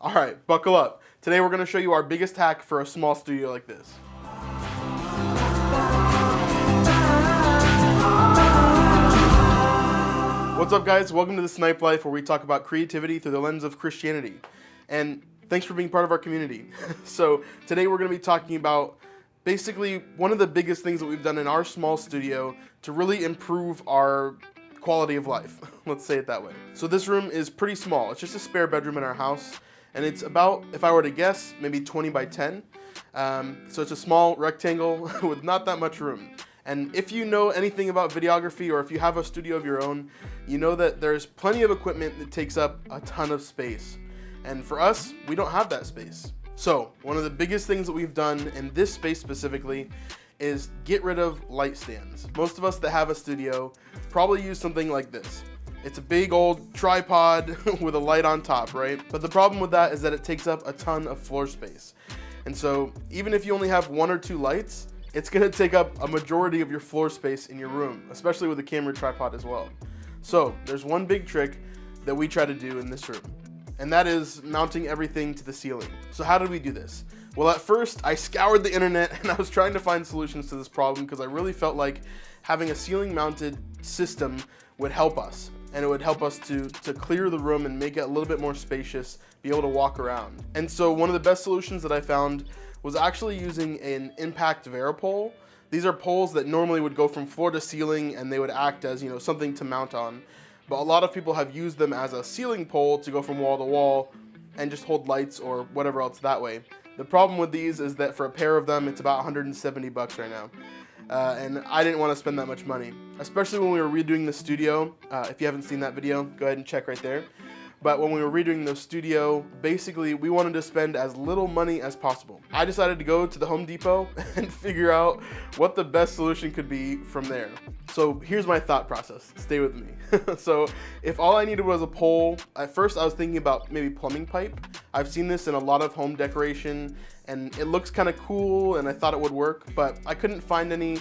All right, buckle up. Today we're gonna show you our biggest hack for a small studio like this. What's up, guys? Welcome to the Snipe Life, where we talk about creativity through the lens of Christianity. And thanks for being part of our community. So today we're gonna be talking about basically one of the biggest things that we've done in our small studio to really improve our quality of life. Let's say it that way. So this room is pretty small. It's just a spare bedroom in our house. And it's about, if I were to guess, maybe 20 by 10. So it's a small rectangle with not that much room. And if you know anything about videography, or if you have a studio of your own, you know that there's plenty of equipment that takes up a ton of space. And for us, we don't have that space. So one of the biggest things that we've done in this space specifically is get rid of light stands. Most of us that have a studio probably use something like this. It's a big old tripod with a light on top, right? But the problem with that is that it takes up a ton of floor space. And so even if you only have one or two lights, it's gonna take up a majority of your floor space in your room, especially with a camera tripod as well. So there's one big trick that we try to do in this room, and that is mounting everything to the ceiling. So how did we do this? Well, at first I scoured the internet and I was trying to find solutions to this problem because I really felt like having a ceiling mounted system would help us. And it would help us to clear the room and make it a little bit more spacious, be able to walk around. And so one of the best solutions that I found was actually using an impact varipole. These are poles that normally would go from floor to ceiling, and they would act as, something to mount on. But a lot of people have used them as a ceiling pole to go from wall to wall and just hold lights or whatever else that way. The problem with these is that for a pair of them, it's about 170 bucks right now. And I didn't want to spend that much money, especially when we were redoing the studio. If you haven't seen that video, go ahead and check right there. But when we were redoing the studio, basically we wanted to spend as little money as possible. I decided to go to the Home Depot and figure out what the best solution could be from there. So here's my thought process. Stay with me. So if all I needed was a pole, at first I was thinking about maybe plumbing pipe. I've seen this in a lot of home decoration, and it looks kind of cool, and I thought it would work, but I couldn't find any.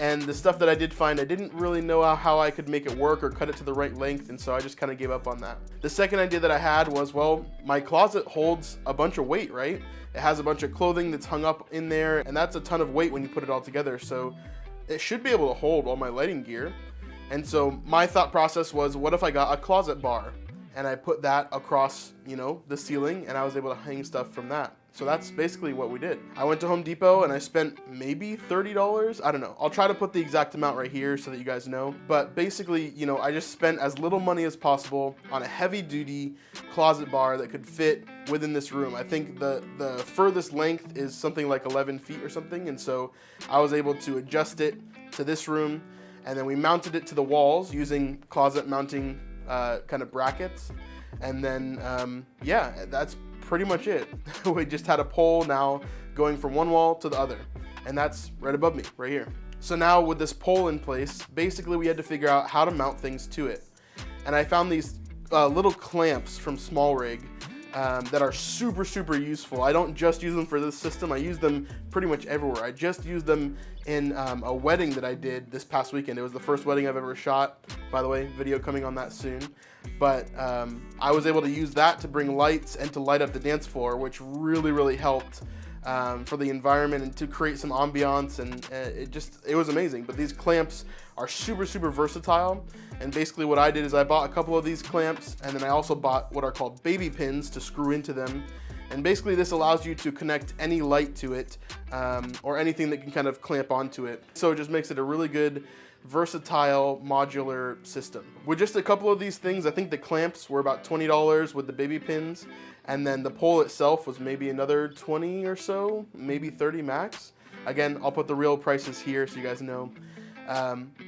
And the stuff that I did find, I didn't really know how I could make it work or cut it to the right length, and so I just kind of gave up on that. The second idea that I had was, well, my closet holds a bunch of weight, right? It has a bunch of clothing that's hung up in there, and that's a ton of weight when you put it all together, so it should be able to hold all my lighting gear. And so my thought process was, what if I got a closet bar and I put that across, the ceiling, and I was able to hang stuff from that. So that's basically what we did. I went to Home Depot and I spent maybe $30. I don't know. I'll try to put the exact amount right here so that you guys know. But basically, I just spent as little money as possible on a heavy duty closet bar that could fit within this room. I think the furthest length is something like 11 feet or something. And so I was able to adjust it to this room, and then we mounted it to the walls using closet mounting kind of brackets. And then, that's pretty much it. We just had a pole now going from one wall to the other, and that's right above me, right here. So now with this pole in place, basically we had to figure out how to mount things to it. And I found these little clamps from Small Rig that are super, super useful. I don't just use them for this system, I use them pretty much everywhere. I just used them in a wedding that I did this past weekend. It was the first wedding I've ever shot, by the way, video coming on that soon. But I was able to use that to bring lights and to light up the dance floor, which really, really helped for the environment and to create some ambiance, and it was amazing. But these clamps are super, super versatile, and basically what I did is I bought a couple of these clamps, and then I also bought what are called baby pins to screw into them. And basically this allows you to connect any light to it, or anything that can kind of clamp onto it. So it just makes it a really good, versatile, modular system. With just a couple of these things, I think the clamps were about $20 with the baby pins, and then the pole itself was maybe another 20 or so, maybe 30 max. Again, I'll put the real prices here so you guys know.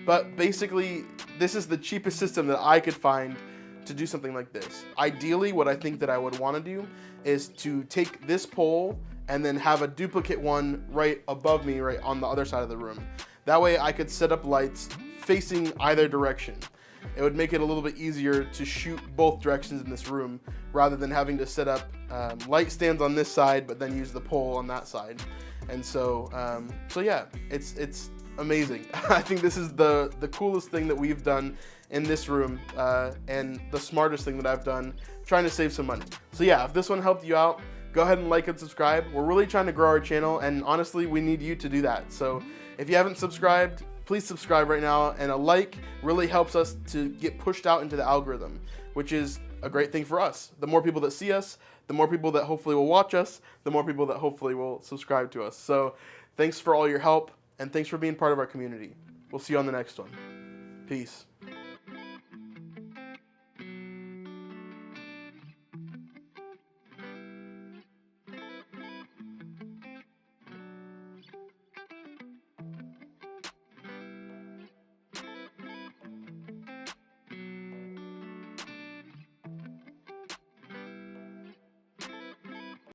But basically, this is the cheapest system that I could find to do something like this. Ideally, what I think that I would want to do is to take this pole and then have a duplicate one right above me, right on the other side of the room. That way I could set up lights facing either direction. It would make it a little bit easier to shoot both directions in this room rather than having to set up light stands on this side but then use the pole on that side. And so yeah, it's amazing. I think this is the coolest thing that we've done in this room, and the smartest thing that I've done, trying to save some money. So yeah, if this one helped you out, go ahead and like and subscribe. We're really trying to grow our channel, and honestly, we need you to do that. So if you haven't subscribed, please subscribe right now, and a like really helps us to get pushed out into the algorithm, which is a great thing for us. The more people that see us, the more people that hopefully will watch us, the more people that hopefully will subscribe to us. So thanks for all your help, and thanks for being part of our community. We'll see you on the next one. Peace.